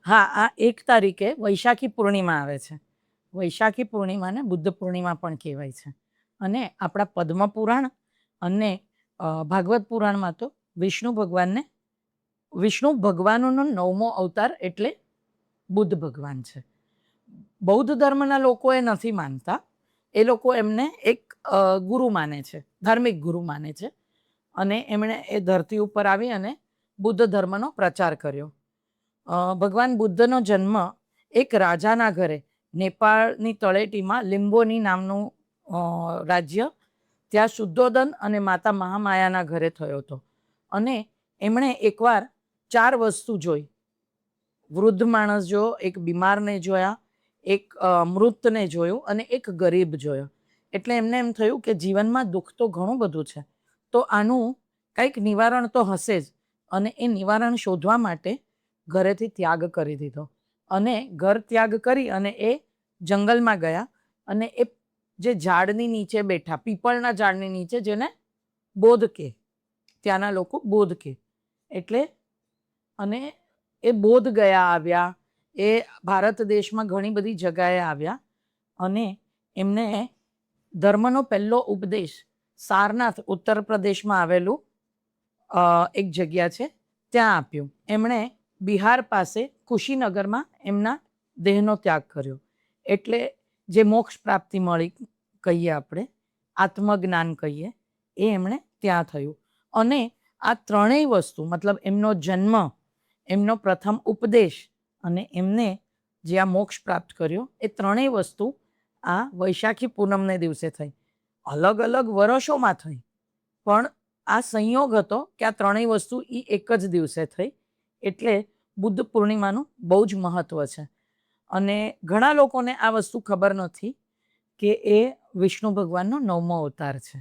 હા, આ 1 તારીખે વૈશાખી પૂર્ણિમા આવે છે. વૈશાખી પૂર્ણિમાને બુદ્ધ પૂર્ણિમા પણ કહેવાય છે. અને આપણા પદ્મપુરાણ અને ભાગવત પુરાણમાં તો વિષ્ણુ ભગવાનનો 9મો અવતાર એટલે બુદ્ધ ભગવાન છે. બૌદ્ધ ધર્મના લોકો એ નથી માનતા. એ લોકો એમને એક ગુરુ માને છે, ધાર્મિક ગુરુ માને છે. અને એમણે એ ધરતી ઉપર આવી અને બુદ્ધ ધર્મનો પ્રચાર કર્યો. ભગવાન બુદ્ધનો જન્મ એક રાજાના ઘરે, નેપાળની તળેટીમાં લિંબોની નામનું રાજ્ય, ત્યાં શુદ્ધોદન અને માતા મહામાયાના ઘરે થયો હતો. અને એમણે એકવાર 4 વસ્તુ જોઈ. વૃદ્ધ માણસ જોયો, એક બીમારને જોયા, એક મૃતને જોયું અને એક ગરીબ જોયો. એટલે એમને એમ થયું કે જીવનમાં દુઃખ તો ઘણું બધું છે, તો આનું કંઈક નિવારણ તો હશે જ. અને એ નિવારણ શોધવા માટે ઘરેથી ત્યાગ કરી દીધો અને ઘર ત્યાગ કરી અને એ જંગલમાં ગયા. અને એ જે ઝાડની નીચે બેઠા, પીપળના ઝાડની નીચે, જેને બોધ કહે, ત્યાંના લોકો બોધ કહે. એટલે અને એ બોધ ગયા આવ્યા. એ ભારત દેશમાં ઘણી બધી જગાએ આવ્યા અને એમને ધર્મનો પહેલો ઉપદેશ સારનાથ, ઉત્તર પ્રદેશમાં આવેલું એક જગ્યા છે, ત્યાં આપ્યું. એમણે બિહાર પાસે કુશીનગરમાં એમના દેહનો ત્યાગ કર્યો. એટલે જે મોક્ષ પ્રાપ્તિ મળી કહીએ આપણે, આત્મજ્ઞાન કહીએ, એ એમણે ત્યાં થયું. અને આ ત્રણેય વસ્તુ, મતલબ એમનો જન્મ, એમનો પ્રથમ ઉપદેશ અને એમને જે આ મોક્ષ પ્રાપ્ત કર્યો, એ ત્રણેય વસ્તુ આ વૈશાખી પૂનમને દિવસે થઈ. અલગ અલગ વર્ષોમાં થઈ, પણ આ સંયોગ હતો કે આ ત્રણેય વસ્તુ એ એક જ દિવસે થઈ. એટલે બુદ્ધ પૂર્ણિમાનું બહુ જ મહત્વ છે. અને ઘણા લોકોને આ વસ્તુ ખબર નથી કે એ વિષ્ણુ ભગવાનનો 9મો અવતાર છે.